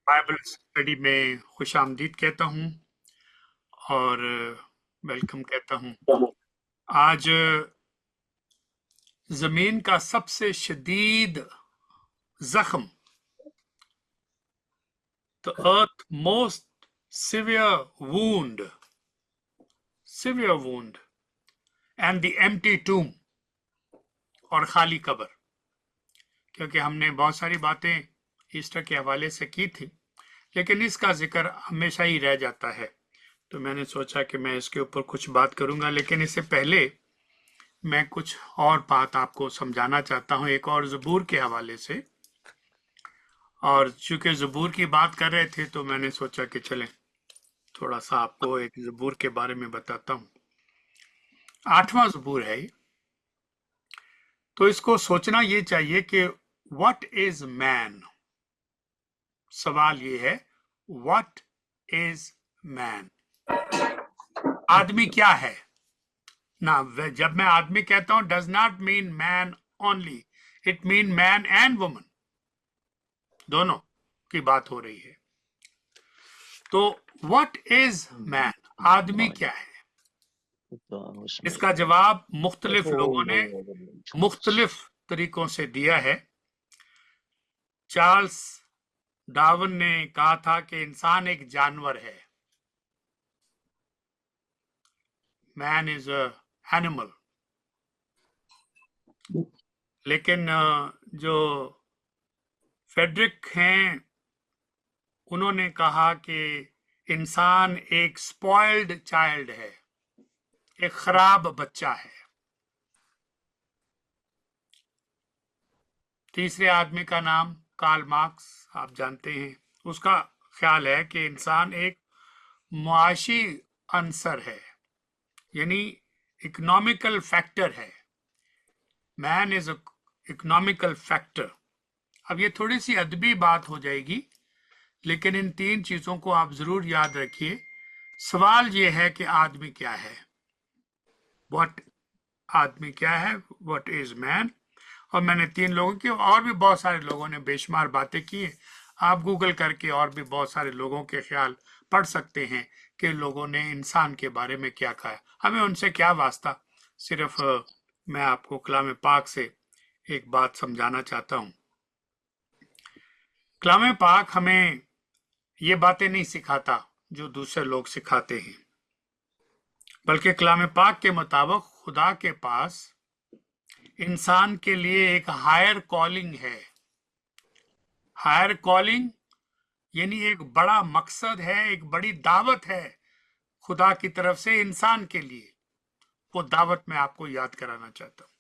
Bible study में खुश आमदीद कहता हूँ और वेलकम कहता हूँ। आज जमीन का सबसे शदीद जख्म, the earth most severe wound and the empty tomb, और खाली कब्र। क्योंकि हमने बहुत सारी बातें ईस्टर के हवाले से की थी, लेकिन इसका जिक्र हमेशा ही रह जाता है, तो मैंने सोचा कि मैं इसके ऊपर कुछ बात करूंगा। लेकिन इससे पहले मैं कुछ और बात आपको समझाना चाहता हूं, एक और ज़बूर के हवाले से। और चूंकि ज़बूर की बात कर रहे थे तो मैंने सोचा कि चलें थोड़ा सा आपको एक ज़बूर के बारे में बताता हूं। 8वां ज़बूर है, तो इसको सोचना ये चाहिए कि व्हाट इज मैन। सवाल ये है, व्हाट इज मैन, आदमी क्या है ना। जब मैं आदमी कहता हूं, does not mean man only, it mean man and woman, दोनों की बात हो रही है। तो व्हाट इज मैन, आदमी क्या है, इसका जवाब मुख्तलिफ लोगों ने मुख्तलिफ तरीकों से दिया है। चार्ल्स डार्विन ने कहा था कि इंसान एक जानवर है, मैन इज अ एनिमल। लेकिन जो फेडरिक हैं, उन्होंने कहा कि इंसान एक स्पॉइल्ड चाइल्ड है, एक खराब बच्चा है। तीसरे आदमी का नाम कार्ल मार्क्स, आप जानते हैं। उसका ख्याल है कि इंसान एक मुआशी अंसर है, यानी इकोनॉमिकल फैक्टर है। Man is economical factor. अब ये थोड़ी सी अदबी बात हो जाएगी, लेकिन इन तीन चीजों को आप जरूर याद रखिए। सवाल ये है कि आदमी क्या है, व्हाट, आदमी क्या है, व्हाट इज मैन। और मैंने तीन लोगों की, और भी बहुत सारे लोगों ने बेशुमार बातें की हैं। आप गूगल करके और भी बहुत सारे लोगों के ख्याल पढ़ सकते हैं कि लोगों ने इंसान के बारे में क्या कहा है। हमें उनसे क्या वास्ता, सिर्फ मैं आपको कलाम पाक से एक बात समझाना चाहता हूं। कलाम पाक हमें ये बातें नहीं सिखाता जो दूसरे लोग सिखाते हैं, बल्कि कलाम पाक के मुताबिक खुदा के पास इंसान के लिए एक हायर कॉलिंग है। हायर कॉलिंग यानी एक बड़ा मकसद है, एक बड़ी दावत है खुदा की तरफ से इंसान के लिए। वो दावत मैं आपको याद कराना चाहता हूं।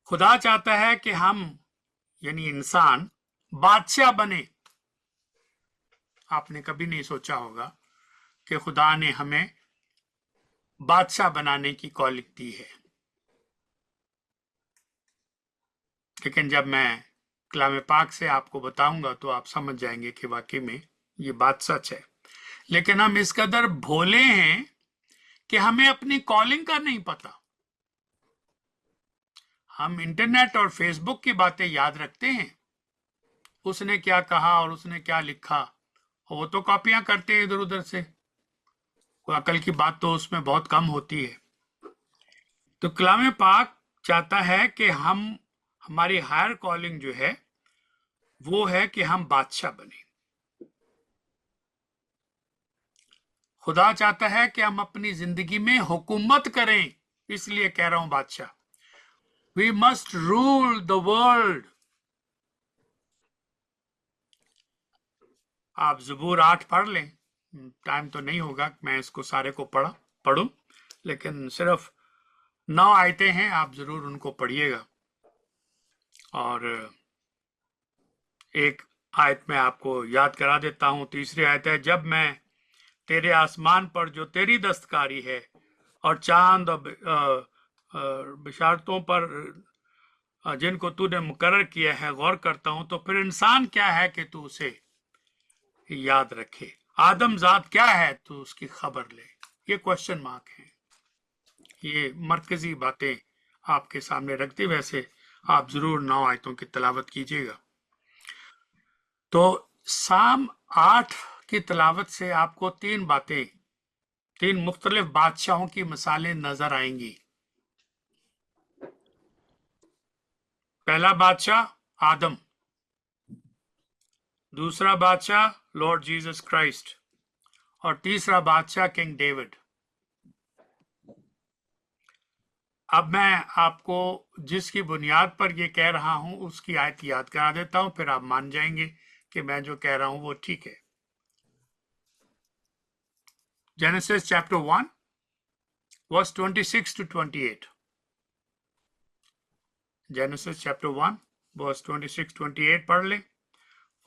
खुदा चाहता है कि हम यानी इंसान बादशाह बने। आपने कभी नहीं सोचा होगा कि खुदा ने हमें बादशाह बनाने की कॉलिंग दी है, लेकिन जब मैं कलाम पाक से आपको बताऊंगा तो आप समझ जाएंगे कि वाकई में ये बात सच है। लेकिन हम इस कदर भोले हैं कि हमें अपनी कॉलिंग का नहीं पता। हम इंटरनेट और फेसबुक की बातें याद रखते हैं, उसने क्या कहा और उसने क्या लिखा, वो तो कॉपियां करते हैं इधर उधर से। अकल की बात तो उसमें बहुत कम होती है। तो कलाम पाक चाहता है कि हम, हमारी हायर कॉलिंग जो है वो है कि हम बादशाह बने। खुदा चाहता है कि हम अपनी जिंदगी में हुकूमत करें, इसलिए कह रहा हूं बादशाह। We must rule the world. आप ज़बूर 8 पढ़ लें, टाइम तो नहीं होगा मैं इसको सारे को पढ़ूं, लेकिन सिर्फ 9 आयतें हैं, आप जरूर उनको पढ़िएगा। और एक आयत में आपको याद करा देता हूं। तीसरी आयत है, जब मैं तेरे आसमान पर जो तेरी दस्तकारी है और चांद बिशारतों पर जिनको तूने मुकर्रर किया है गौर करता हूं, तो फिर इंसान क्या है कि तू उसे याद रखे, आदमजात क्या है तू उसकी खबर ले। ये क्वेश्चन मार्क है। ये मरकजी बातें आपके सामने रखते, वैसे आप जरूर 9 आयतों की तिलावत कीजिएगा। तो साम 8 की तिलावत से आपको 3 बातें, 3 मुख्तलिफ बादशाहों की मिसालें नजर आएंगी। पहला बादशाह आदम, दूसरा बादशाह लॉर्ड जीसस क्राइस्ट, और तीसरा बादशाह किंग डेविड। अब मैं आपको जिसकी बुनियाद पर ये कह रहा हूं उसकी आयत याद करा देता हूं, फिर आप मान जाएंगे कि मैं जो कह रहा हूं वो ठीक है। Genesis chapter 1 verse 26 to 28. Genesis chapter 1 verse 26-28 पढ़ ले।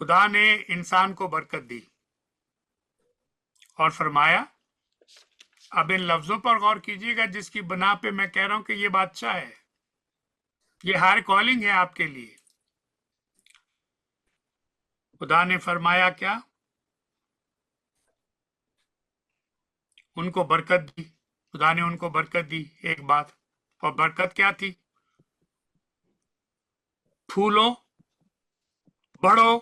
खुदा ने इंसान को बरकत दी और फरमाया, अब इन लफ्जों पर गौर कीजिएगा जिसकी बना पे मैं कह रहा हूं कि ये बादशाह है, ये हायर कॉलिंग है आपके लिए। खुदा ने फरमाया क्या? उनको बरकत दी। खुदा ने उनको बरकत दी, एक बात। और बरकत क्या थी? फूलो, बढ़ो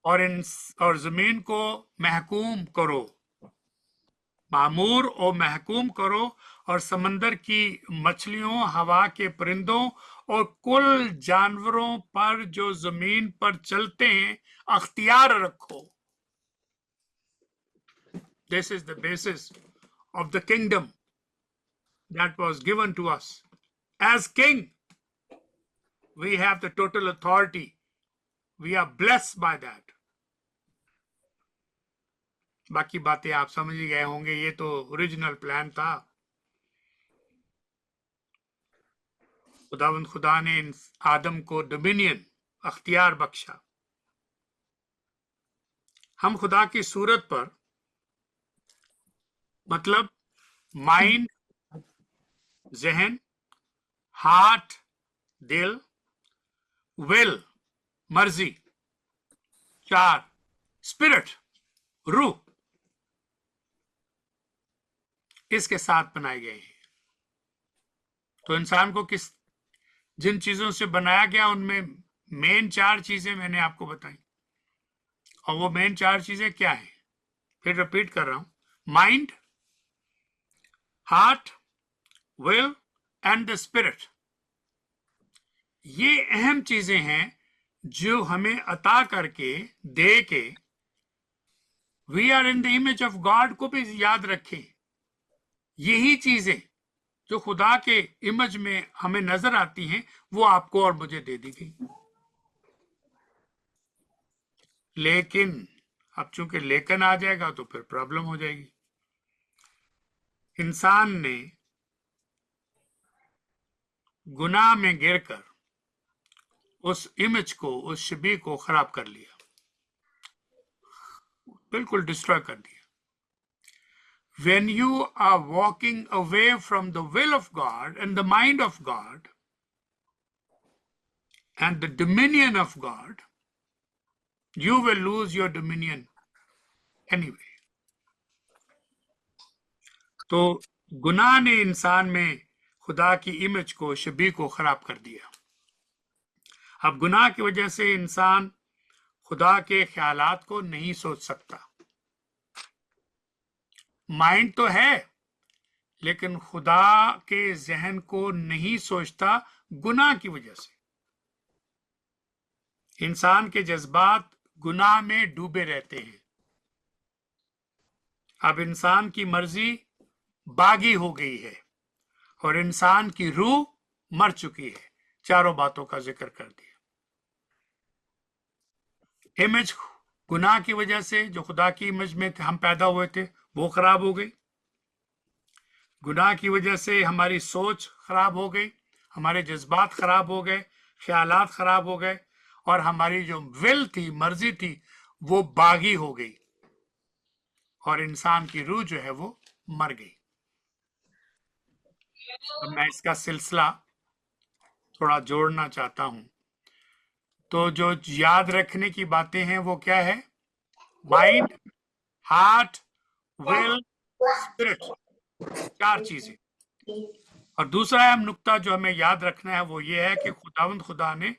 और जमीन को महकूम करो, मामूर और महकूम करो, और समंदर की मछलियों, हवा के परिंदों और कुल जानवरों पर जो जमीन पर चलते हैं अख्तियार रखो। This is the basis of the kingdom that was given to us. As king, we have the total authority. We are blessed by that. बाकी बातें आप समझ ही गए होंगे, ये तो ओरिजिनल प्लान था। खुदा ने आदम को डोमिनियन, अख्तियार बख्शा। हम खुदा की सूरत पर, मतलब माइंड, जहन, हार्ट, दिल, विल, मर्जी, 4, स्पिरिट, रूह, इसके साथ बनाए गए हैं। तो इंसान को जिन चीजों से बनाया गया उनमें मेन 4 चीजें मैंने आपको बताई, और वो मेन 4 चीजें क्या है? फिर रिपीट कर रहा हूं, mind, heart, will and the spirit. ये अहम चीजें हैं जो हमें अता करके दे के we are in the image of God को भी याद रखें। यही चीजें जो खुदा के इमेज में हमें नजर आती हैं वो आपको और मुझे दे दी गई। लेकिन अब चूंकि लेकिन आ जाएगा तो फिर प्रॉब्लम हो जाएगी। इंसान ने गुनाह में गिरकर उस इमेज को, उस शबीह को खराब कर लिया, बिल्कुल डिस्ट्रॉय कर दिया। When you are walking away from the will of God and the mind of God and the dominion of God, you will lose your dominion anyway. तो गुनाह ने इंसान में खुदा की इमेज को, शबीह को खराब कर दिया। अब गुनाह की वजह से इंसान खुदा के ख्यालात को नहीं सोच सकता। माइंड तो है लेकिन खुदा के जहन को नहीं सोचता गुनाह की वजह से। इंसान के जज्बात गुनाह में डूबे रहते हैं। अब इंसान की मर्जी बागी हो गई है और इंसान की रूह मर चुकी है। चारों बातों का जिक्र कर दिया। इमेज गुनाह की वजह से, जो खुदा की इमेज में हम पैदा हुए थे, वो खराब हो गई। गुनाह की वजह से हमारी सोच खराब हो गई, हमारे जज्बात खराब हो गए, ख्यालात खराब हो गए, और हमारी जो विल थी, मर्जी थी, वो बागी हो गई और इंसान की रूह जो है वो मर गई। अब मैं इसका सिलसिला थोड़ा जोड़ना चाहता हूं। तो जो याद रखने की बातें हैं वो क्या है? माइंड, हार्ट, विल, स्पिरिट, 4 चीजें। और दूसरा अहम नुक्ता जो हमें याद रखना है वो ये है कि खुदा ने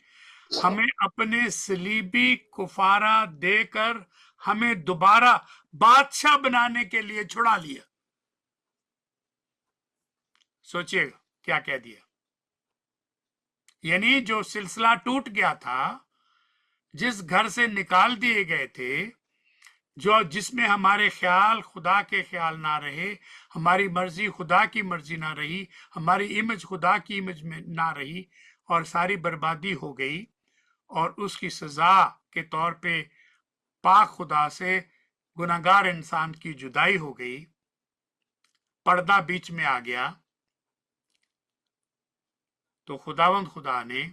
हमें अपने सलीबी कुफारा देकर हमें दोबारा बादशाह बनाने के लिए छुड़ा लिया। सोचिएगा क्या कह दिया। यानी जो सिलसिला टूट गया था, जिस घर से निकाल दिए गए थे, जो जिसमें हमारे ख्याल खुदा के ख्याल ना रहे, हमारी मर्जी खुदा की मर्जी ना रही, हमारी इमेज खुदा की इमेज में ना रही, और सारी बर्बादी हो गई, और उसकी सजा के तौर पे पाक खुदा से गुनाहगार इंसान की जुदाई हो गई, पर्दा बीच में आ गया। तो खुदावंद खुदा ने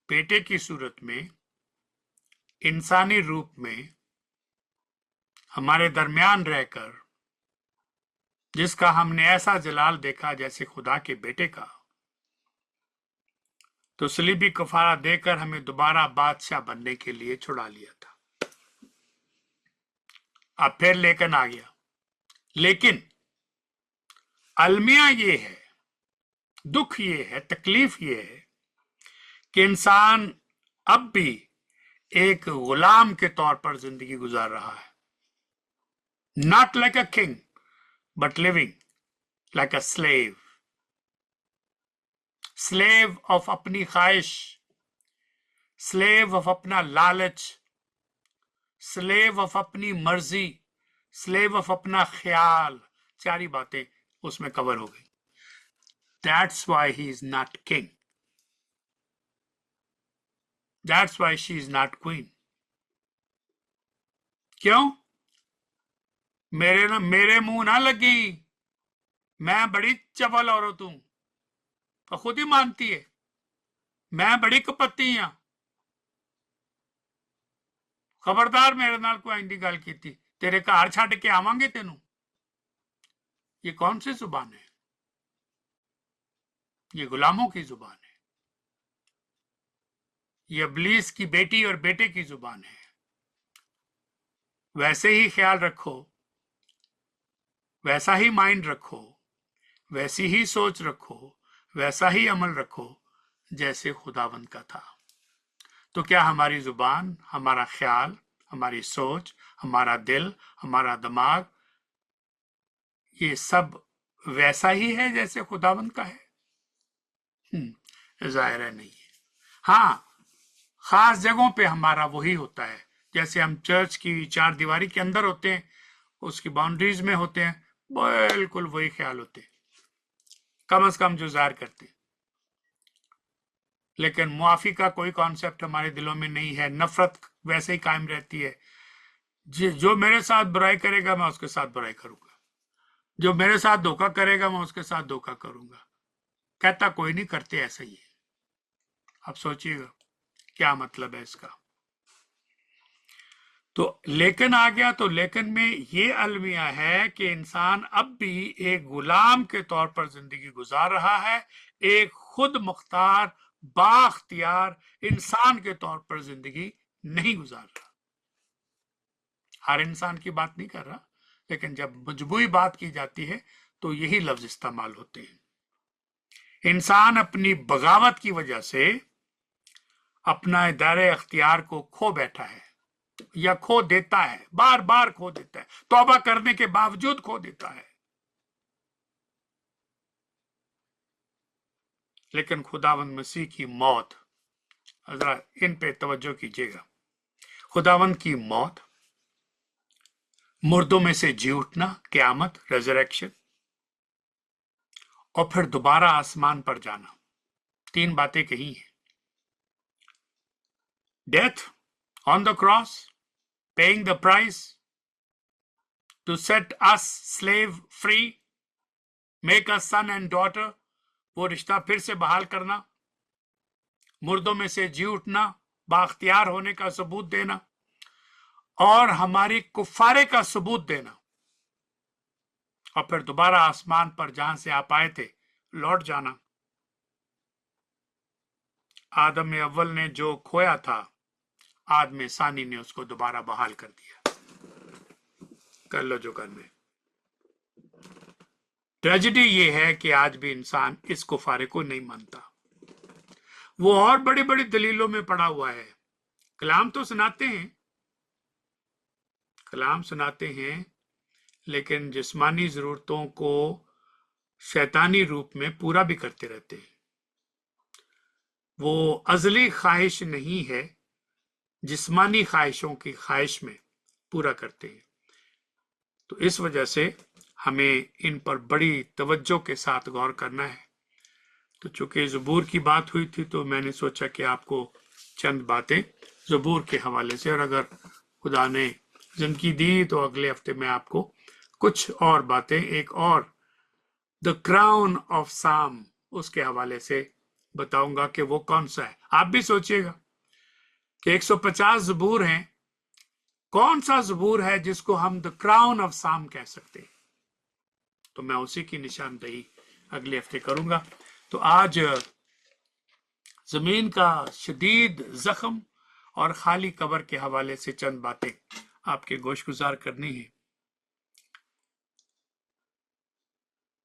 बेटे की सूरत में, इंसानी रूप में हमारे दरमियान रहकर, जिसका हमने ऐसा जलाल देखा जैसे खुदा के बेटे का, तो सलीबी कफारा देकर हमें दोबारा बादशाह बनने के लिए छुड़ा लिया था। अब फिर लेकिन आ गया। लेकिन अलमिया ये है, दुख ये है, तकलीफ ये है कि इंसान अब भी एक गुलाम के तौर पर जिंदगी गुजार रहा है। Not like a king but living like a slave. Slave of अपनी ख्वाहिश, स्लेव ऑफ अपना लालच, स्लेव ऑफ अपनी मर्जी, स्लेव ऑफ अपना ख्याल। सारी बातें उसमें कवर हो गई। That's why he is not king, that's why she is not queen. क्यों? मेरे मुंह ना लगी, मैं बड़ी चपल औरत हूं, तो खुद ही मानती है मैं बड़ी कपत्ती हां। खबरदार मेरे नाल कोई इंदी गल की, तेरे घर छड़ के आवांगे तेनू। ये कौन सी जुबान है? ये गुलामों की जुबान है, ये इब्लीस की बेटी और बेटे की जुबान है। वैसे ही ख्याल रखो, वैसा ही माइंड रखो, वैसी ही सोच रखो, वैसा ही अमल रखो जैसे खुदावंद का था। तो क्या हमारी जुबान, हमारा ख्याल, हमारी सोच, हमारा दिल, हमारा दिमाग, ये सब वैसा ही है जैसे खुदावंद का है? जाहिर है नहीं है। हाँ, खास जगहों पे हमारा वही होता है। जैसे हम चर्च की चार दीवारी के अंदर होते हैं, उसकी बाउंड्रीज में होते हैं, बिल्कुल वही ख्याल होते हैं, कम से कम जो जाहिर करते हैं। लेकिन मुआफी का कोई कॉन्सेप्ट हमारे दिलों में नहीं है। नफरत वैसे ही कायम रहती है। जो मेरे साथ बुराई करेगा मैं उसके साथ बुराई करूंगा, जो मेरे साथ धोखा करेगा मैं उसके साथ धोखा करूंगा। कहता कोई नहीं, करते ऐसा ही है। अब सोचिएगा क्या मतलब है इसका। तो लेकिन आ गया, तो लेकिन में ये अलमिया है कि इंसान अब भी एक गुलाम के तौर पर जिंदगी गुजार रहा है, एक खुद मुख्तार बाख्तियार इंसान के तौर पर जिंदगी नहीं गुजार रहा। हर इंसान की बात नहीं कर रहा, लेकिन जब मजबूरी बात की जाती है तो यही लफ्ज इस्तेमाल होते हैं। इंसान अपनी बगावत की वजह से अपना दायरे अख्तियार को खो बैठा है, या खो देता है, बार बार खो देता है, तौबा करने के बावजूद खो देता है। लेकिन खुदावंद मसीह की मौत, जरा इन पे तवज्जो कीजिएगा। खुदावंद की मौत, मुर्दों में से जी उठना, क़यामत, रेजरेक्शन, और फिर दोबारा आसमान पर जाना, तीन बातें कही हैं। Death on the cross, paying the price to set us slave free, make us son and daughter, वो रिश्ता फिर से बहाल करना, मुर्दों में से जी उठना, बाख्तियार होने का सबूत देना, और हमारी कुफारे का सबूत देना, और फिर दोबारा आसमान पर जहां से आप आए थे लौट जाना। आदम अव्वल ने जो खोया था, आदम सानी ने उसको दोबारा बहाल कर दिया। कर लो जो करना है। ट्रेजेडी ये है कि आज भी इंसान इस कुफारे को नहीं मानता। वो और बड़ी बड़ी दलीलों में पड़ा हुआ है। कलाम तो सुनाते हैं, कलाम सुनाते हैं, लेकिन जिस्मानी जरूरतों को शैतानी रूप में पूरा भी करते रहते हैं। वो अजली ख्वाहिश नहीं है, जिस्मानी ख्वाहिशों की ख्वाहिश में पूरा करते हैं। तो इस वजह से हमें इन पर बड़ी तवज्जो के साथ गौर करना है। तो चूंकि ज़बूर की बात हुई थी तो मैंने सोचा कि आपको चंद बातें ज़बूर के हवाले से, और अगर खुदा ने जिंदगी दी तो अगले हफ्ते में आपको कुछ और बातें, एक और द क्राउन ऑफ साम उसके हवाले से बताऊंगा कि वो कौन सा है। आप भी सोचिएगा कि 150 ज़बूर हैं, कौन सा ज़बूर है जिसको हम द क्राउन ऑफ साम कह सकते हैं। तो मैं उसी की निशानदेही अगले हफ्ते करूंगा। तो आज जमीन का शदीद जख्म और खाली कब्र के हवाले से चंद बातें आपके गोशगुजार करनी है।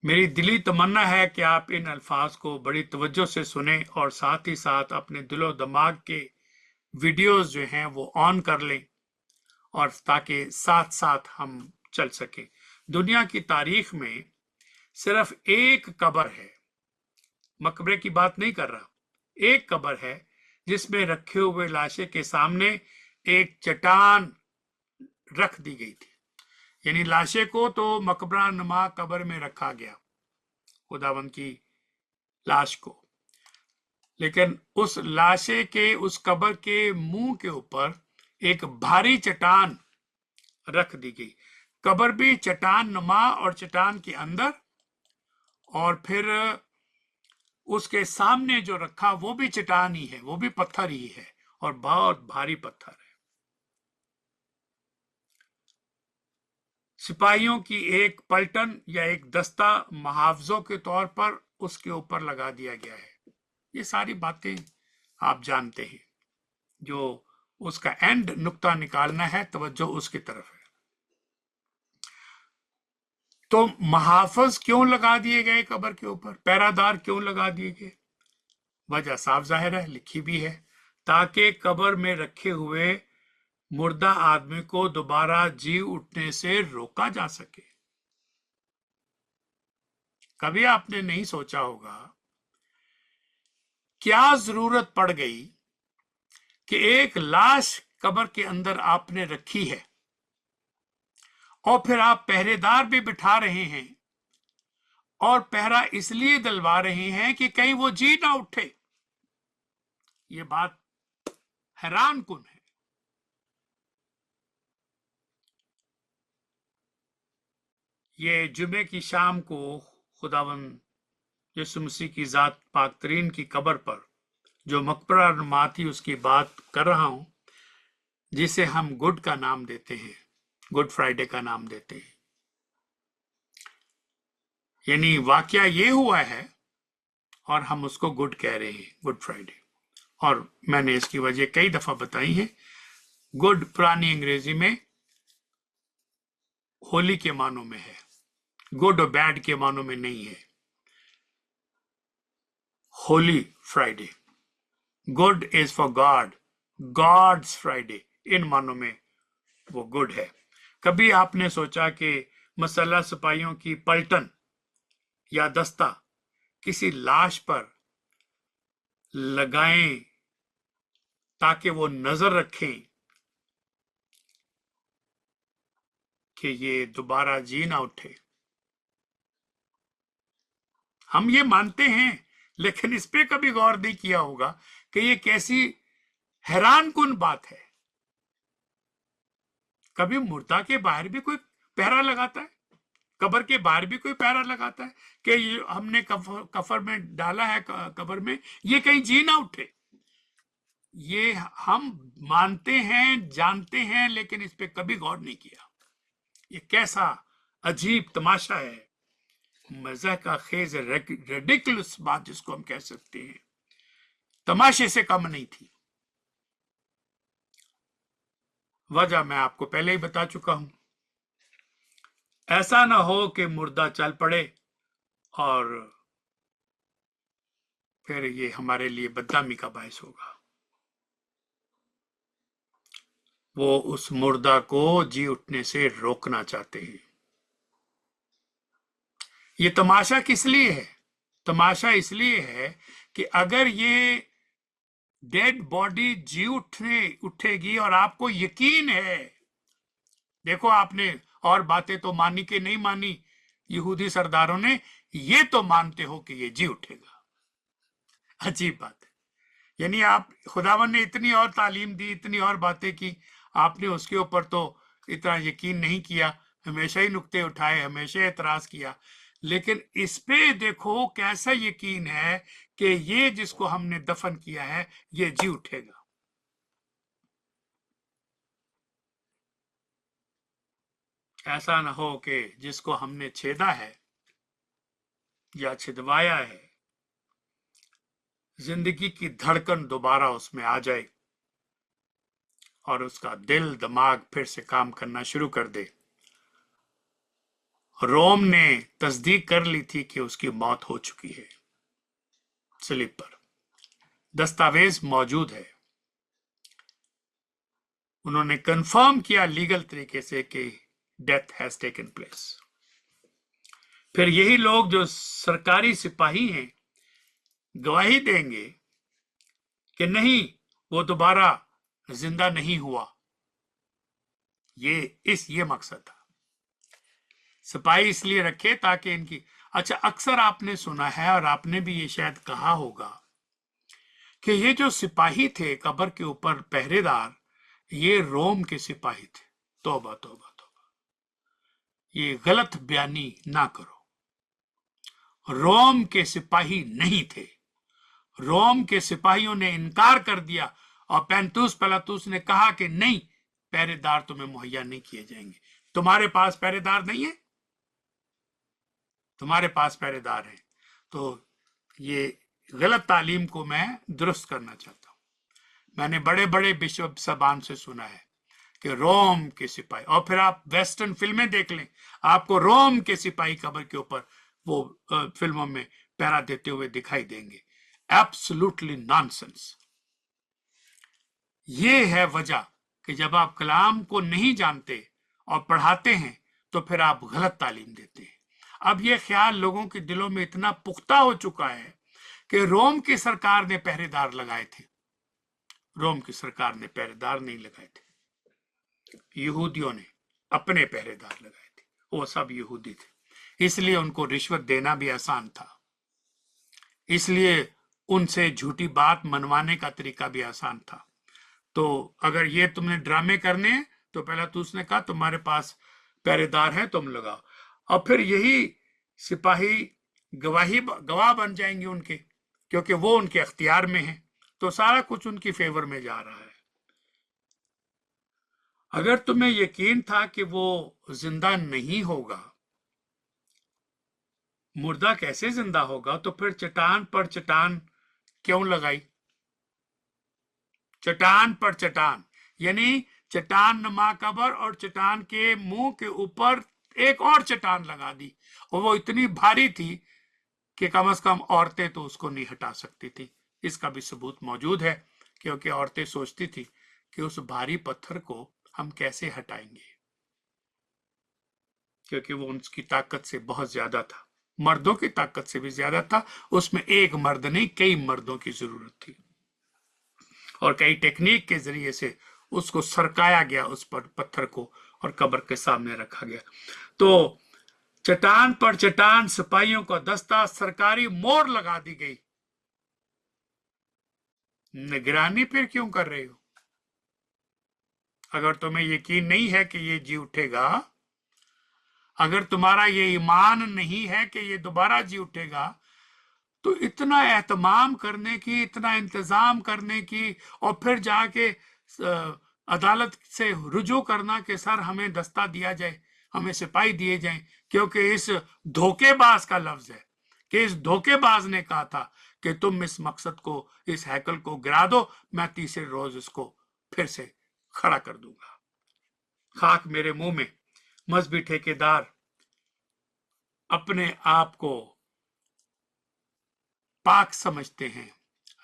मेरी दिली तमन्ना है कि आप इन अल्फाज को बड़ी तवज्जो से सुने और साथ ही साथ अपने दिलो दिमाग के वीडियोस जो हैं वो ऑन कर लें, और ताकि साथ साथ हम चल सकें। दुनिया की तारीख में सिर्फ एक कब्र है, मकबरे की बात नहीं कर रहा, एक कब्र है जिसमें रखे हुए लाशे के सामने एक चट्टान रख दी गई थी। यानी लाशे को तो मकबरा नुमा कब्र में रखा गया, खुदावंद की लाश को, लेकिन उस लाशे के, उस कब्र के मुंह के ऊपर एक भारी चट्टान रख दी गई। कब्र भी चट्टान नुमा और चट्टान के अंदर, और फिर उसके सामने जो रखा वो भी चट्टान ही है, वो भी पत्थर ही है, और बहुत भारी पत्थर है। सिपाहियों की एक पलटन या एक दस्ता मुहावजों के तौर पर उसके ऊपर लगा दिया गया है। ये सारी बातें आप जानते हैं। जो उसका एंड नुक्ता निकालना है, तवज्जो उसकी तरफ है। तो मुहाफिज क्यों लगा दिए गए कब्र के ऊपर, पहरादार क्यों लगा दिए गए? वजह साफ जाहिर है, लिखी भी है, ताकि कब्र में रखे हुए मुर्दा आदमी को दोबारा जी उठने से रोका जा सके। कभी आपने नहीं सोचा होगा क्या जरूरत पड़ गई कि एक लाश कब्र के अंदर आपने रखी है और फिर आप पहरेदार भी बिठा रहे हैं, और पहरा इसलिए दिलवा रहे हैं कि कहीं वो जी ना उठे। ये बात हैरान कुन है। ये जुमे की शाम को खुदावंद यीशु मसीह की जात पाक तरीन की कब्र पर जो मकबरा नुमा थी उसकी बात कर रहा हूं, जिसे हम गुड का नाम देते हैं, गुड फ्राइडे का नाम देते हैं। यानी वाकया ये हुआ है और हम उसको गुड कह रहे हैं, गुड फ्राइडे। और मैंने इसकी वजह कई दफा बताई है। गुड पुरानी अंग्रेजी में होली के मानों में है, गुड और बैड के मानों में नहीं है। Holy Friday, good is for God, God's Friday, इन मानों में वो गुड है। कभी आपने सोचा कि मसल्ला सिपाहियों की पलटन या दस्ता किसी लाश पर लगाएं ताकि वो नजर रखें कि ये दोबारा जी ना उठे? हम ये मानते हैं, लेकिन इस पे कभी गौर नहीं किया होगा कि ये कैसी हैरान कुन बात है। कभी मुर्दा के बाहर भी कोई पहरा लगाता है, कब्र के बाहर भी कोई पहरा लगाता है कि ये हमने कफर में डाला है, कब्र में, ये कहीं जी ना उठे? ये हम मानते हैं, जानते हैं, लेकिन इस पे कभी गौर नहीं किया। ये कैसा अजीब तमाशा है, मजा का खेज, रेडिकुलस बात जिसको हम कह सकते हैं, तमाशे से कम नहीं थी। वजह मैं आपको पहले ही बता चुका हूं। ऐसा ना हो कि मुर्दा चल पड़े और फिर ये हमारे लिए बदनामी का बायस होगा। वो उस मुर्दा को जी उठने से रोकना चाहते हैं। ये तमाशा किस लिए है? तमाशा इसलिए है कि अगर ये डेड बॉडी जी उठेगी और आपको यकीन है, देखो आपने और बातें तो मानी कि नहीं मानी, यहूदी सरदारों ने, ये तो मानते हो कि ये जी उठेगा। अजीब बात है। यानी आप, खुदावन ने इतनी और तालीम दी, इतनी और बातें की, आपने उसके ऊपर तो इतना यकीन नहीं किया, हमेशा ही नुक्ते उठाए, हमेशा एतराज किया। लेकिन इस पे देखो कैसा यकीन है कि ये जिसको हमने दफन किया है ये जी उठेगा। ऐसा ना हो कि जिसको हमने छेदा है या छिदवाया है, जिंदगी की धड़कन दोबारा उसमें आ जाए और उसका दिल दिमाग फिर से काम करना शुरू कर दे। रोम ने तस्दीक कर ली थी कि उसकी मौत हो चुकी है, स्लिप पर दस्तावेज मौजूद है, उन्होंने कंफर्म किया लीगल तरीके से कि डेथ हैज टेकन प्लेस। फिर यही लोग जो सरकारी सिपाही हैं गवाही देंगे कि नहीं, वो दोबारा जिंदा नहीं हुआ। ये मकसद था, सिपाही इसलिए रखे ताकि इनकी, अच्छा अक्सर आपने सुना है और आपने भी ये शायद कहा होगा कि ये जो सिपाही थे कब्र के ऊपर पहरेदार, ये रोम के सिपाही थे। तौबा तौबा तौबा, ये गलत बयानी ना करो। रोम के सिपाही नहीं थे। रोम के सिपाहियों ने इनकार कर दिया और पेंतुस पिलातुस ने कहा कि नहीं, पहरेदार तुम्हें मुहैया नहीं किए जाएंगे। तुम्हारे पास पहरेदार नहीं है, तुम्हारे पास पहरेदार है। तो ये गलत तालीम को मैं दुरुस्त करना चाहता हूं। मैंने बड़े बड़े बिशप साहबान से सुना है कि रोम के सिपाही, और फिर आप वेस्टर्न फिल्में देख लें, आपको रोम के सिपाही कब्र के ऊपर वो फिल्मों में पहरा देते हुए दिखाई देंगे। Absolutely nonsense. ये है वजह कि जब आप कलाम को नहीं जानते और पढ़ाते हैं तो फिर आप गलत तालीम देते हैं। अब ये ख्याल लोगों के दिलों में इतना पुख्ता हो चुका है कि रोम की सरकार ने पहरेदार लगाए थे। रोम की सरकार ने पहरेदार नहीं लगाए थे, यहूदियों ने अपने पहरेदार लगाए थे। वो सब यहूदी थे, इसलिए उनको रिश्वत देना भी आसान था, इसलिए उनसे झूठी बात मनवाने का तरीका भी आसान था। तो अगर ये तुमने ड्रामे करने हैं तो पहला तो उसने कहा तुम्हारे पास पहरेदार है, तुम लगाओ। और फिर यही सिपाही गवाह बन जाएंगे उनके, क्योंकि वो उनके अख्तियार में है, तो सारा कुछ उनकी फेवर में जा रहा है। अगर तुम्हें यकीन था कि वो जिंदा नहीं होगा, मुर्दा कैसे जिंदा होगा, तो फिर चट्टान पर चट्टान क्यों लगाई? चट्टान पर चट्टान, यानी चट्टान नुमा कब्र और चट्टान के मुंह के ऊपर एक और चट्टान लगा दी, और वो इतनी भारी थी कि कम से कम औरतें तो उसको नहीं हटा सकती थी। इसका भी सबूत मौजूद है, क्योंकि औरतें सोचती थी कि उस भारी पत्थर को हम कैसे हटाएंगे, क्योंकि वो उनकी ताकत से बहुत ज्यादा था, मर्दों की ताकत से भी ज्यादा था। उसमें एक मर्द नहीं, कई मर्दों की जरूरत थी, और कई टेक्निक के जरिए से उसको सरकाया गया, उस पर पत्थर को, और कब्र के सामने रखा गया। तो चट्टान पर चट्टान, सिपाहियों का दस्ता, सरकारी मोहर लगा दी गई। निगरानी फिर क्यों कर रहे हो? अगर तुम्हें यकीन नहीं है कि ये जी उठेगा, अगर तुम्हारा ये ईमान नहीं है कि ये दोबारा जी उठेगा, तो इतना एहतमाम करने की, इतना इंतजाम करने की, और फिर जाके अदालत से रुजू करना कि सर हमें दस्ता दिया जाए, हमें सिपाही दिए जाए, क्योंकि इस धोखेबाज का लफ्ज है कि इस धोखेबाज ने कहा था कि तुम इस मकसद को, इस हैकल को गिरा दो, मैं तीसरे रोज इसको फिर से खड़ा कर दूंगा। खाक मेरे मुंह में। मजहबी ठेकेदार अपने आप को पाक समझते हैं,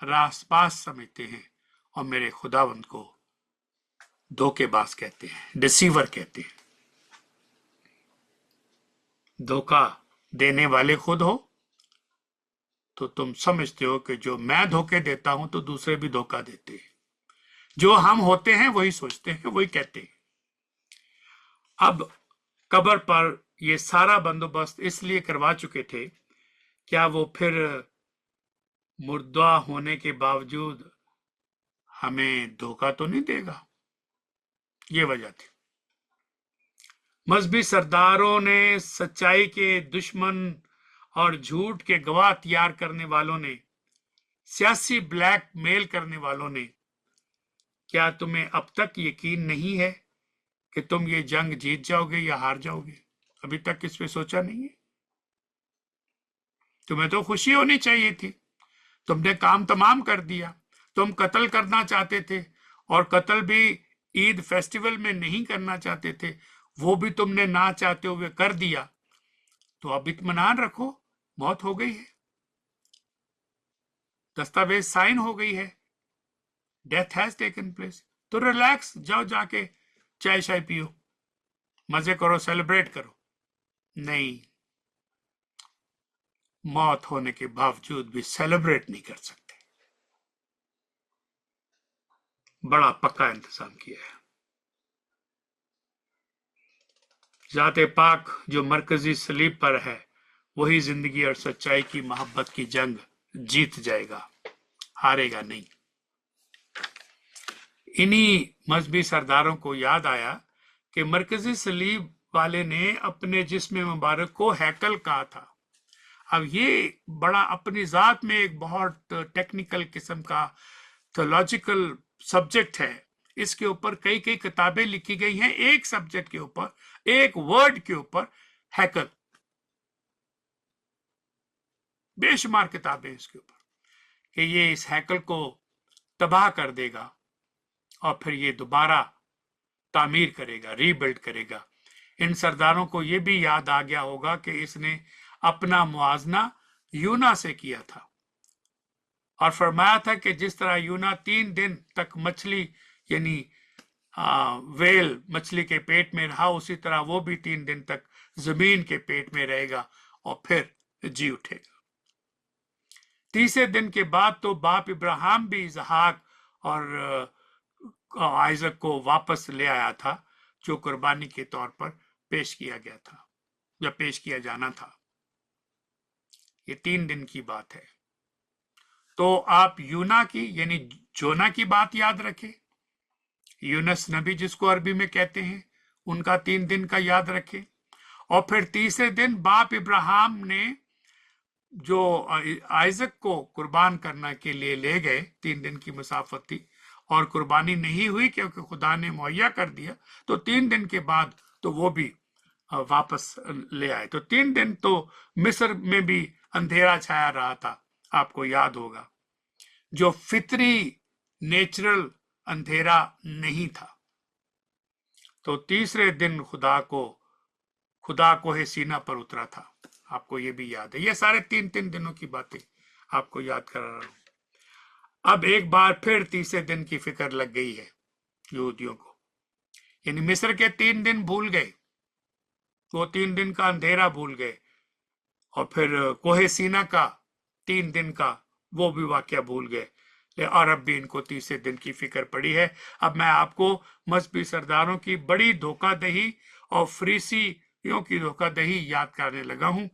रासपास समझते हैं, और मेरे खुदावंद को धोखेबाज कहते हैं, डिसीवर कहते हैं। धोखा देने वाले खुद हो तो तुम समझते हो कि जो मैं धोखे देता हूं तो दूसरे भी धोखा देते हैं। जो हम होते हैं वही सोचते हैं, वही कहते हैं। अब कब्र पर ये सारा बंदोबस्त इसलिए करवा चुके थे, क्या वो फिर मुर्दा होने के बावजूद हमें धोखा तो नहीं देगा? ये वजह थी। मजहबी सरदारों ने, सच्चाई के दुश्मन और झूठ के गवाह तैयार करने वालों ने, सियासी ब्लैक मेल करने वालों ने, क्या तुम्हें अब तक यकीन नहीं है कि तुम ये जंग जीत जाओगे या हार जाओगे? अभी तक इस पे सोचा नहीं है? तुम्हें तो खुशी होनी चाहिए थी, तुमने काम तमाम कर दिया। तुम कत्ल करना चाहते थे और कत्ल भी ईद फेस्टिवल में नहीं करना चाहते थे, वो भी तुमने ना चाहते हुए कर दिया। तो अब इत्मीनान रखो, मौत हो गई है, दस्तावेज साइन हो गई है, डेथ हैज टेकन प्लेस। तो रिलैक्स, जाओ जाके चाय शाय पियो, मजे करो, सेलिब्रेट करो। नहीं, मौत होने के बावजूद भी सेलिब्रेट नहीं कर सकते। बड़ा पक्का इंतजाम किया है। जाते पाक जो मरकजी सलीब पर है, वही जिंदगी और सच्चाई की मोहब्बत की जंग जीत जाएगा, हारेगा नहीं। इन्हीं मजहबी सरदारों को याद आया कि मरकजी सलीब वाले ने अपने जिस्म मुबारक को हैकल कहा था। अब ये बड़ा अपनी जात में एक बहुत टेक्निकल किस्म का थियोलॉजिकल सब्जेक्ट है। इसके ऊपर कई कई किताबें लिखी गई हैं, एक सब्जेक्ट के ऊपर, एक वर्ड के ऊपर, हैकल। बेशुमार किताबें इसके ऊपर कि ये इस हैकल को तबाह कर देगा और फिर ये दोबारा तामीर करेगा, रीबिल्ड करेगा। इन सरदारों को ये भी याद आ गया होगा कि इसने अपना मुआवजा यूना से किया था और फरमाया था कि जिस तरह यूना 3 दिन तक मछली यानी वेल मछली के पेट में रहा, उसी तरह वो भी 3 दिन तक जमीन के पेट में रहेगा और फिर जी उठेगा। तीसरे दिन के बाद तो बाप इब्राहिम भी इसहाक और आइजक को वापस ले आया था, जो कुर्बानी के तौर पर पेश किया गया था या पेश किया जाना था। ये 3 दिन की बात है। तो आप यूना की यानी जोना की बात याद रखें, यूनस नबी जिसको अरबी में कहते हैं, उनका 3 दिन का याद रखें। और फिर तीसरे दिन बाप इब्राहिम ने जो आइजक को कुर्बान करने के लिए ले गए, 3 दिन की मुसाफत थी और कुर्बानी नहीं हुई क्योंकि खुदा ने मुहैया कर दिया, तो 3 दिन के बाद तो वो भी वापस ले आए। तो 3 दिन तो मिस्र में भी अंधेरा छाया रहा था, आपको याद होगा, जो फितरी नेचुरल अंधेरा नहीं था। तो तीसरे दिन खुदा को है सीना पर उतरा था, आपको ये भी याद है। ये सारे 3 दिनों की बातें आपको याद करा रहा हूं। अब एक बार फिर तीसरे दिन की फिक्र लग गई है यहूदियों को, यानी मिस्र के 3 दिन भूल गए, वो 3 दिन का अंधेरा भूल गए, और फिर कोहे सीना का 3 दिन का वो भी वाकया भूल गए, और अब भी इनको तीसरे दिन की फिक्र पड़ी है। अब मैं आपको मजहबी सरदारों की बड़ी धोखादही और फरीसियों की धोखादही याद करने लगा हूं।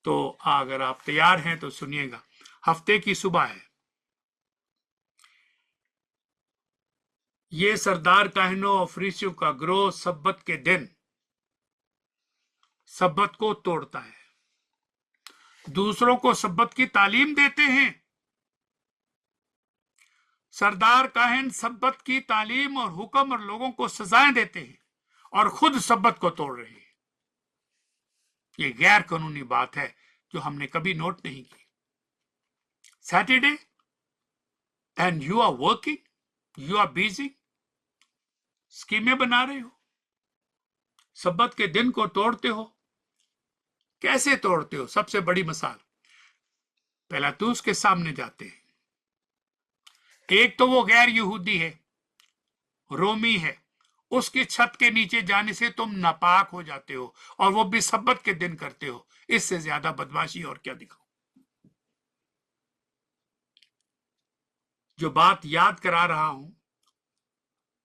तो अगर आप तैयार हैं तो सुनिएगा। हफ्ते की सुबह है, ये सरदार काहिनों और फरीसियों का गिरोह सब्बत के दिन सब्बत को तोड़ता है, दूसरों को सब्बत की तालीम देते हैं। सरदार काहिन सब्बत की तालीम और हुक्म और लोगों को सजाएं देते हैं और खुद सब्बत को तोड़ रहे हैं। ये गैर कानूनी बात है जो हमने कभी नोट नहीं की। Saturday and you are working, you are busy, स्कीमें बना रहे हो, सब्बत के दिन को तोड़ते हो। कैसे तोड़ते हो? सबसे बड़ी मिसाल, पिलातुस के सामने जाते हैं। एक तो वो गैर यहूदी है, रोमी है, उसकी छत के नीचे जाने से तुम नापाक हो जाते हो, और वो भी सब्बत के दिन करते हो। इससे ज्यादा बदमाशी और क्या दिखाओ। जो बात याद करा रहा हूं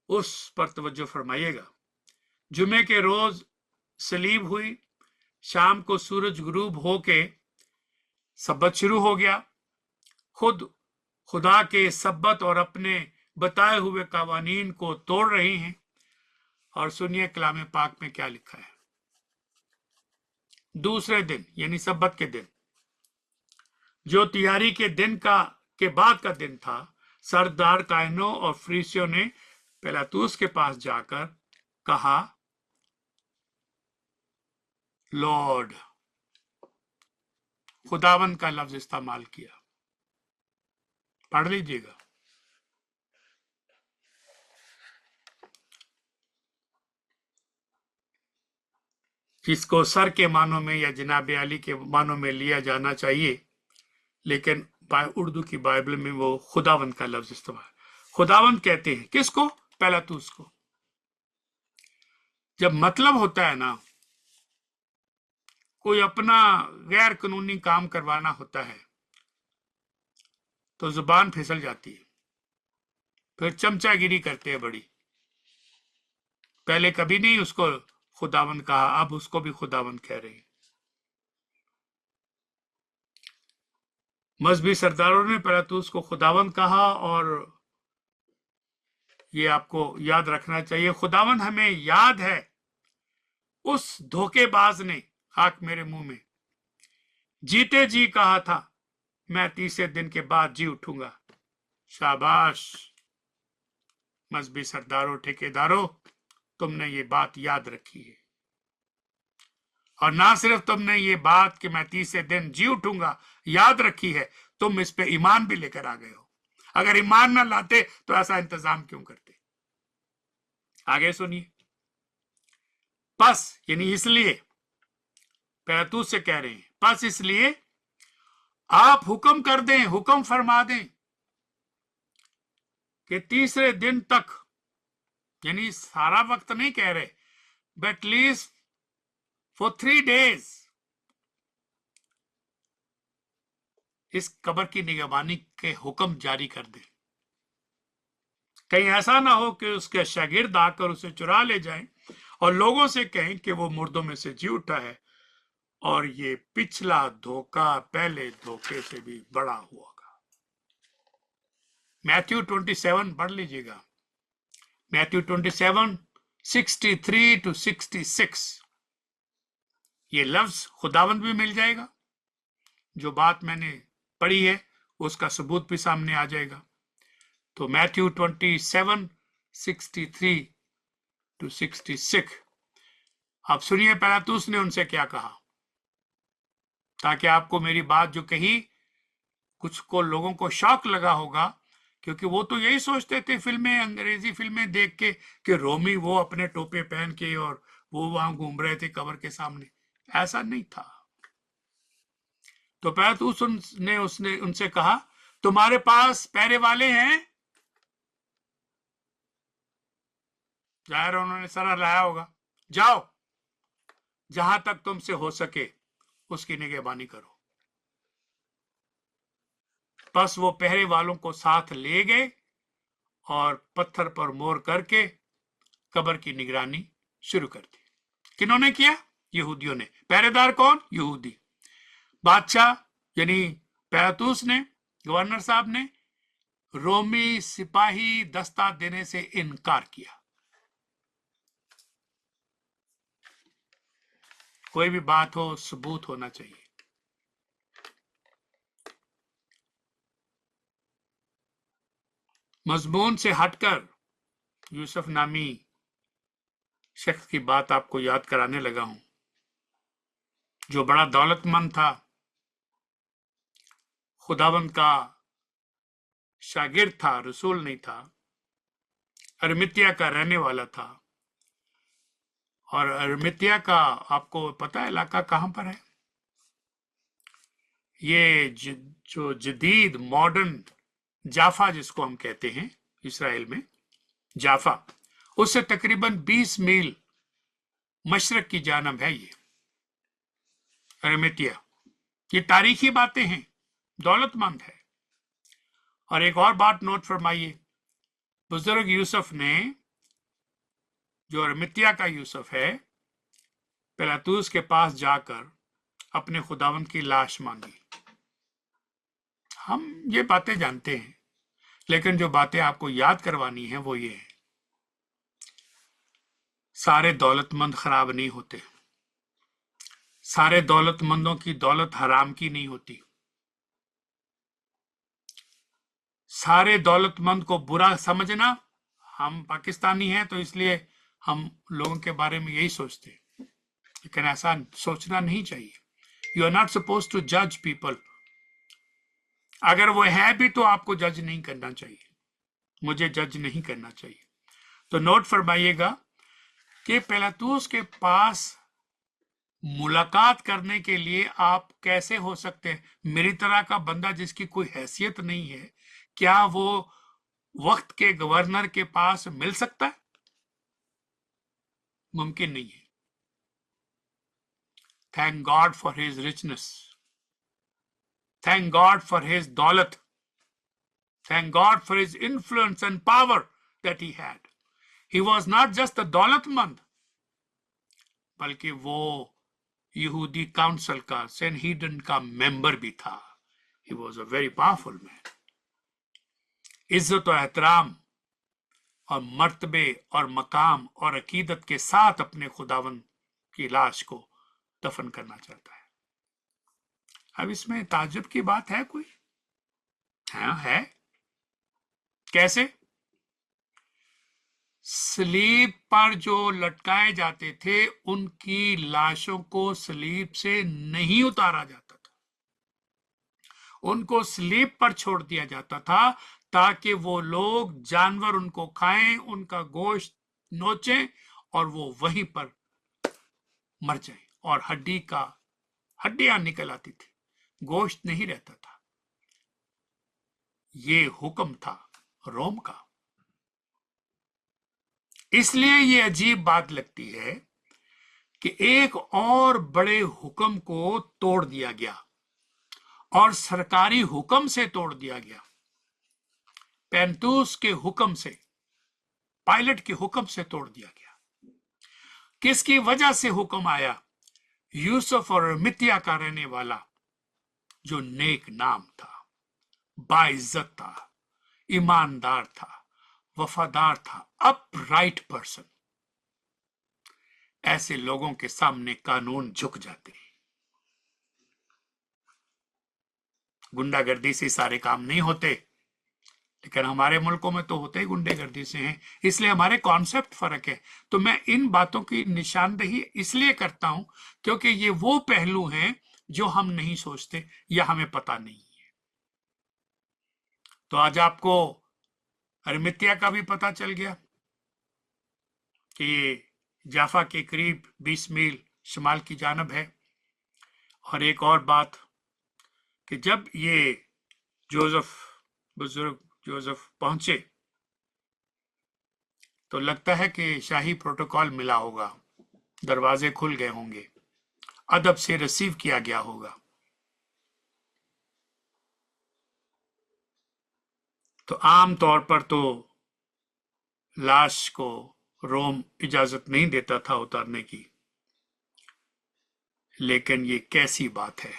उस पर तवज्जो फरमाइएगा। जुमे के रोज सलीब हुई, शाम को सूरज गुरूब होके सब्बत शुरू हो गया। खुद खुदा के सब्बत और अपने बताए हुए कवानीन को तोड़ रही हैं। और सुनिए कलाम पाक में क्या लिखा है। दूसरे दिन यानी सब्बत के दिन, जो तियारी के दिन के बाद का दिन था, सरदार कायनों और फरीसियों ने पिलातुस के पास जाकर कहा, लॉर्ड, खुदावंद का लफ्ज इस्तेमाल किया। पढ़ लीजिएगा। जिसको सर के मानों में या जनाब अली के मानों में लिया जाना चाहिए, लेकिन उर्दू की बाइबल में वो खुदावंद का लफ्ज इस्तेमाल। खुदावंद कहते हैं किसको? पिलातुस को। जब मतलब होता है ना, कोई अपना गैर कानूनी काम करवाना होता है, तो जुबान फिसल जाती है, फिर चमचागिरी करते हैं बड़ी। पहले कभी नहीं उसको खुदावंद कहा, अब उसको भी खुदावंद कह रहे हैं। मजहबी सरदारों ने पिलातुस को खुदावंद कहा, और ये आपको याद रखना चाहिए। खुदावंद हमें याद है उस धोखेबाज ने, आंख मेरे मुंह में, जीते जी कहा था मैं तीसरे दिन के बाद जी उठूंगा। शाबाश मजहबी सरदारों, ठेकेदारों, तुमने ये बात याद रखी है। और ना सिर्फ तुमने ये बात कि मैं तीसरे दिन जी उठूंगा याद रखी है, तुम इस पे ईमान भी लेकर आ गए हो। अगर ईमान ना लाते तो ऐसा इंतजाम क्यों करते? आगे सुनिए। बस यानी इसलिए पिलातुस से कह रहे हैं, बस इसलिए आप हुक्म कर दें, हुक्म फरमा दें कि तीसरे दिन तक, यानी सारा वक्त नहीं कह रहे, बट लीस्ट फॉर 3 days इस कब्र की निगरानी के हुक्म जारी कर दें। कहीं ऐसा ना हो कि उसके शागिर्द आकर उसे चुरा ले जाएं और लोगों से कहें कि वो मुर्दों में से जी उठा है, और ये पिछला धोखा पहले धोखे से भी बड़ा हुआ। मैथ्यू 27 पढ़ लीजिएगा। Matthew 27 63 to 66। ये लफ्ज खुदावंद भी मिल जाएगा। जो बात मैंने पढ़ी है उसका सबूत भी सामने आ जाएगा। तो मैथ्यू 27 63 to 66। अब सुनिए पिलातुस ने उनसे क्या कहा, ताकि आपको मेरी बात जो कही कुछ को लोगों को शौक लगा होगा, क्योंकि वो तो यही सोचते थे फिल्में, अंग्रेजी फिल्में देख के, कि रोमी वो अपने टोपे पहन के और वो वहां घूम रहे थे कब्र के सामने। ऐसा नहीं था। तो पिलातुस ने उसने उनसे कहा, तुम्हारे पास पहरे वाले हैं? जाहिर उन्होंने सरा लाया होगा। जाओ, जहां तक तुमसे हो सके उसकी निगहबानी करो। बस वो पहरे वालों को साथ ले गए और पत्थर पर मोर करके कब्र की निगरानी शुरू कर दी। किन्होंने किया? यहूदियों ने। पहरेदार कौन? यहूदी। बादशाह यानी पिलातुस ने, गवर्नर साहब ने रोमी सिपाही दस्ता देने से इनकार किया। कोई भी बात हो, सबूत होना चाहिए। मजमून से हटकर यूसुफ नामी शख्स की बात आपको याद कराने लगा हूं, जो बड़ा दौलतमंद था, खुदावंद का शागिर्द था, रसूल नहीं था, अरमितिया का रहने वाला था। और अरमितिया का आपको पता है इलाका कहां पर है? ये जो जदीद मॉडर्न जाफा जिसको हम कहते हैं इसराइल में, जाफा, उससे तकरीबन 20 मील मशरक की जानब है ये अरमितिया। ये तारीखी बातें हैं, दौलतमंद है। और एक और बात नोट फरमाइए, बुजुर्ग यूसुफ ने, जो अरमितिया का यूसुफ है, पिलातूस के पास जाकर अपने खुदावंद की लाश मांगी। हम ये बातें जानते हैं, लेकिन जो बातें आपको याद करवानी है वो ये है, सारे दौलतमंद खराब नहीं होते, सारे दौलतमंदों की दौलत हराम की नहीं होती, सारे दौलतमंद को बुरा समझना, हम पाकिस्तानी हैं तो इसलिए हम लोगों के बारे में यही सोचते हैं, लेकिन ऐसा सोचना नहीं चाहिए। You are not suppose to जज पीपल। अगर वो है भी तो आपको जज नहीं करना चाहिए, मुझे जज नहीं करना चाहिए। तो नोट फरमाइएगा कि पिलातूस के पास मुलाकात करने के लिए आप कैसे हो सकते हैं? मेरी तरह का बंदा जिसकी कोई हैसियत नहीं है, क्या वो वक्त के गवर्नर के पास मिल सकता है? मुमकिन नहीं है। Thank God for his richness, thank God for his दौलत, thank God for his influence and power that he had. He was not just a दौलतमंद, बल्कि वो यहूदी काउंसिल का, सेनहीडन का मेंबर भी था। He was a very powerful man. इज्जत और एहतराम और मर्तबे और मकाम और अकीदत के साथ अपने खुदावंद की लाश को दफन करना चाहता है। अब इसमें ताज्जुब की बात है कोई? हाँ है। कैसे? सलीब पर जो लटकाए जाते थे उनकी लाशों को सलीब से नहीं उतारा जाता था, उनको सलीब पर छोड़ दिया जाता था ताकि वो लोग, जानवर उनको खाएं, उनका गोश्त नोचें और वो वहीं पर मर जाए और हड्डियां निकल आती थी, गोश्त नहीं रहता था। ये हुक्म था रोम का। इसलिए ये अजीब बात लगती है कि एक और बड़े हुक्म को तोड़ दिया गया और सरकारी हुक्म से तोड़ दिया गया, पेंतुस के हुक्म से, पायलट के हुक्म से तोड़ दिया गया। किसकी वजह से हुक्म आया? यूसुफ और अरमितिया का रहने वाला, जो नेक नाम था, बाइज्जत था, ईमानदार था, वफादार था, अपराइट पर्सन, ऐसे लोगों के सामने कानून झुक जाते हैं। गुंडागर्दी से सारे काम नहीं होते, लेकिन हमारे मुल्कों में तो होते ही गुंडागर्दी से हैं, इसलिए हमारे कॉन्सेप्ट फर्क है। तो मैं इन बातों की निशानदेही इसलिए करता हूं क्योंकि ये वो पहलू हैं जो हम नहीं सोचते या हमें पता नहीं है। तो आज आपको अरमितिया का भी पता चल गया कि जाफा के करीब 20 मील शुमाल की जानब है। और एक और बात कि जब ये बुजुर्ग जोसेफ पहुंचे तो लगता है कि शाही प्रोटोकॉल मिला होगा, दरवाजे खुल गए होंगे, अदब से रिसीव किया गया होगा। तो आम तौर पर तो लाश को रोम इजाजत नहीं देता था उतारने की, लेकिन ये कैसी बात है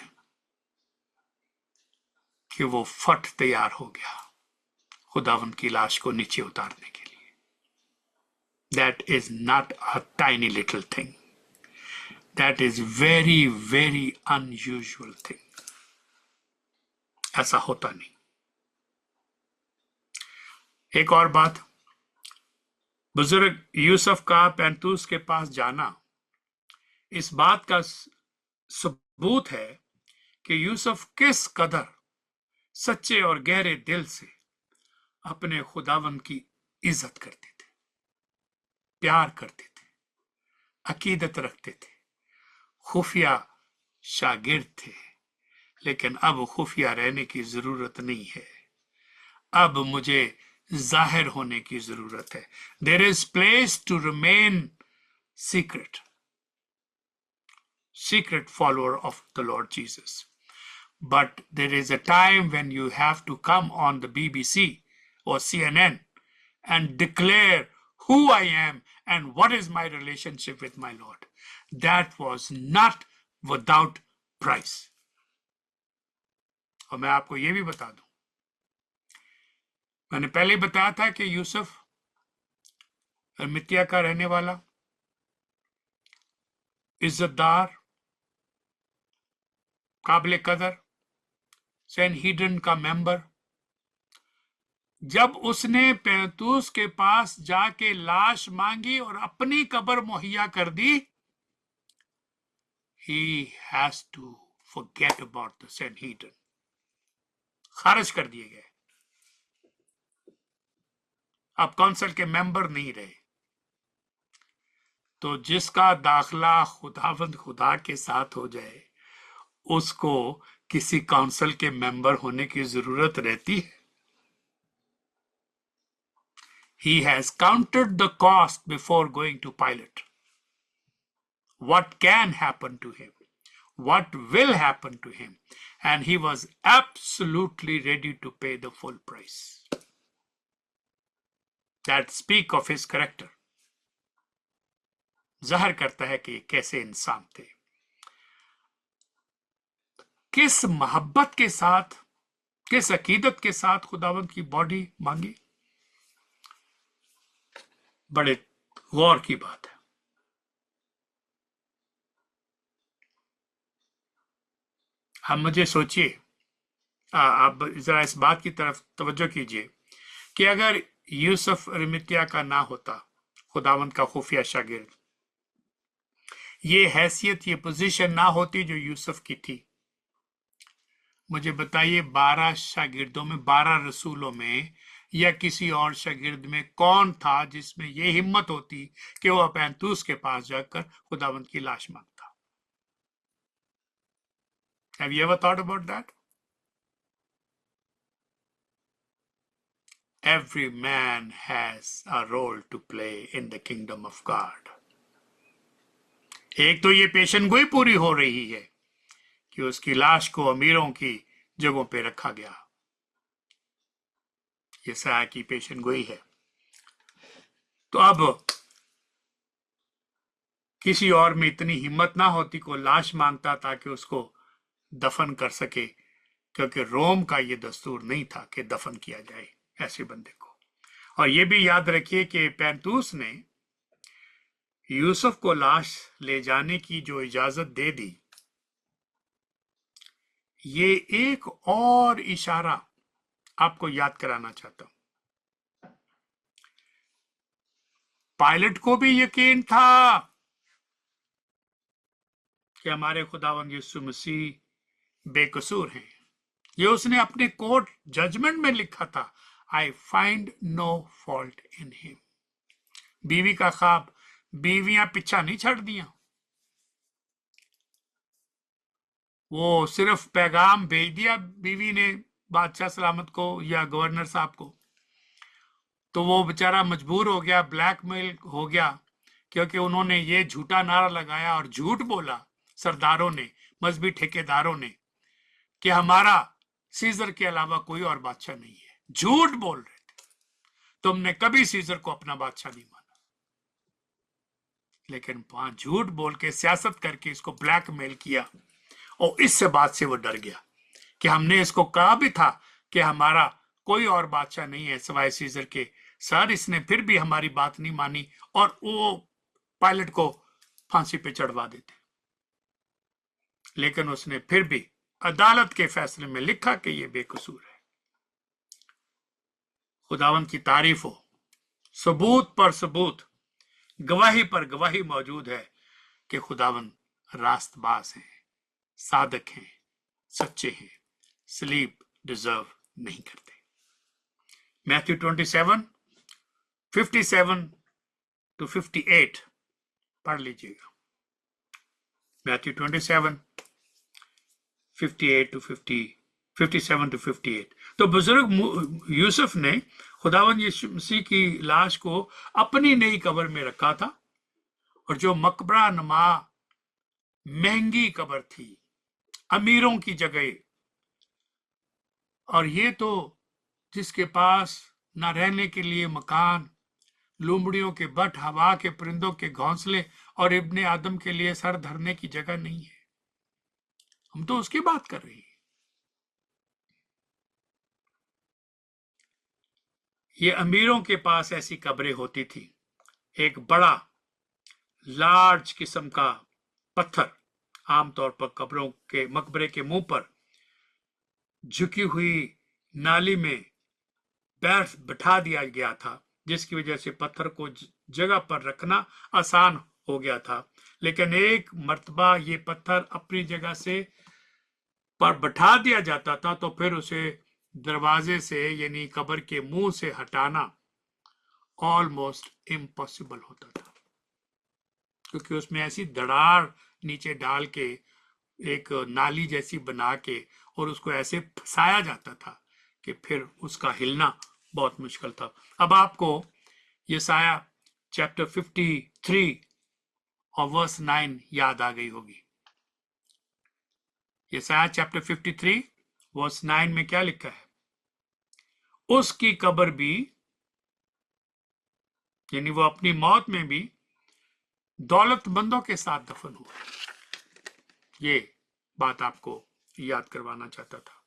कि वो फट तैयार हो गया खुदावंद की लाश को नीचे उतारने के लिए। That is not a tiny little thing. That is very, very unusual thing. ऐसा होता नहीं। एक और बात, बुजुर्ग यूसुफ का पेंतुस के पास जाना इस बात का सबूत है कि यूसुफ किस कदर सच्चे और गहरे दिल से अपने खुदावंद की इज्जत करते थे, प्यार करते थे, अकीदत रखते थे, खुफिया शागिर्द थे, लेकिन अब खुफिया रहने की जरूरत नहीं है, अब मुझे जाहिर होने की जरूरत है. There is place to remain secret follower of the Lord Jesus. But there is a time when you have to come on the BBC or CNN and declare who I am and what is my relationship with my Lord. That was not without price. और मैं आपको ये भी बता दूं, मैंने पहले बताया था कि यूसुफ अरमितिया का रहने वाला, इज्जतदार, काबिल कदर, सैनहीड्रिन का मेंबर, जब उसने पैंतूस के पास जाके लाश मांगी और अपनी कब्र मुहैया कर दी, he has to forget about the Sanhedrin. खारिज कर दिए गए, अब काउंसिल के मेंबर नहीं रहे. तो जिसका दाखला खुदावंद खुदा के साथ हो जाए, उसको किसी काउंसिल के मेंबर होने की जरूरत रहती है. He has counted the cost before going to Pilate. What can happen to him? What will happen to him? And he was absolutely ready to pay the full price. That speak of his character. ज़ाहिर करता है कि कैसे इंसान थे, किस मोहब्बत के साथ, किस अकीदत के साथ खुदावंद की बॉडी मांगी. बड़े गौर की बात है. हम मुझे सोचिए, आप जरा इस बात की तरफ तवज्जो कीजिए कि अगर यूसुफ अरमितिया का ना होता, खुदावंद का खुफिया शागिर्द, ये हैसियत, ये पोजीशन ना होती जो यूसुफ की थी, मुझे बताइए 12 शागिर्दों में, 12 रसूलों में या किसी और शागिर्द में कौन था जिसमें ये हिम्मत होती कि वो पैंतूस के पास जाकर खुदावंद की लाश मांगता. Have you ever thought about that? Every man has a role to play in the kingdom of God. एक तो ये पेशनगोई पूरी हो रही है कि उसकी लाश को अमीरों की जगहों पे रखा गया. ये सहा की पेशनगोई है. तो अब किसी और में इतनी हिम्मत ना होती को लाश मांगता ताकि उसको दफन कर सके, क्योंकि रोम का ये दस्तूर नहीं था कि दफन किया जाए ऐसे बंदे को. और ये भी याद रखिए कि पैंतूस ने यूसुफ को लाश ले जाने की जो इजाजत दे दी, ये एक और इशारा आपको याद कराना चाहता हूं. पायलट को भी यकीन था कि हमारे खुदावंद यीशु मसीह बेकसूर हैं. ये उसने अपने कोर्ट जजमेंट में लिखा था, I find no fault in him. बीवी का ख्वाब, बीवियां पीछा नहीं छड़ दिया, वो सिर्फ पैगाम भेज दिया बीवी ने बादशाह सलामत को या गवर्नर साहब को, तो वो बेचारा मजबूर हो गया, ब्लैकमेल हो गया, क्योंकि उन्होंने ये झूठा नारा लगाया और झूठ बोला सरदारों ने, मजहबी ठेकेदारों ने, कि हमारा सीजर के अलावा कोई और बादशाह नहीं है. झूठ बोल रहे थे, तुमने कभी सीजर को अपना बादशाह नहीं माना. लेकिन वहां झूठ बोल के, सियासत करके इसको ब्लैकमेल किया, और इस बात से वो डर गया कि हमने इसको कहा भी था कि हमारा कोई और बादशाह नहीं है सिवाय सीजर के. सर, इसने फिर भी हमारी बात नहीं मानी और वो पायलट को फांसी पे चढ़वा देते. लेकिन उसने फिर भी अदालत के फैसले में लिखा कि ये बेकसूर है. खुदावंद की तारीफ हो. सबूत पर सबूत, गवाही पर गवाही मौजूद है कि खुदावंद रास्तबाज हैं, सादक हैं, सच्चे हैं, सलीब डिजर्व नहीं करते. मैथ्यू 27, 57 to 58 पढ़ लीजिएगा. Matthew 27, 58 to 57 to 58। तो बुजुर्ग यूसुफ ने खुदावंद यीशु मसीह की लाश को अपनी नई कब्र में रखा था, और जो मकबरा नुमा महंगी कब्र थी, अमीरों की जगह, और ये तो जिसके पास ना रहने के लिए मकान, लोमड़ियों के बट, हवा के परिंदों के घोंसले और इब्ने आदम के लिए सर धरने की जगह नहीं है। हम तो उसकी बात कर रहे हैं। ये अमीरों के पास ऐसी कब्रें होती थी। एक बड़ा लार्ज किस्म का पत्थर आमतौर पर कब्रों के मकबरे के मुंह पर झुकी हुई नाली में बैठा दिया गया था, जिसकी वजह से पत्थर को जगह पर रखना आसान हो गया था। लेकिन एक मर्तबा ये पत्थर अपनी जगह से पर बैठा दिया जाता था तो फिर उसे दरवाजे से यानी कब्र के मुंह से हटाना ऑलमोस्ट इम्पॉसिबल होता था, क्योंकि उसमें ऐसी दरार नीचे डाल के एक नाली जैसी बना के और उसको ऐसे फंसाया जाता था कि फिर उसका हिलना बहुत मुश्किल था। अब आपको यशायाह चैप्टर 53 और वर्स 9 याद आ गई होगी। यशायाह चैप्टर 53 वर्स 9 में क्या लिखा है? उसकी कब्र भी, यानी वो अपनी मौत में भी दौलतमंदों के साथ दफन हुआ। ये बात आपको याद करवाना चाहता था।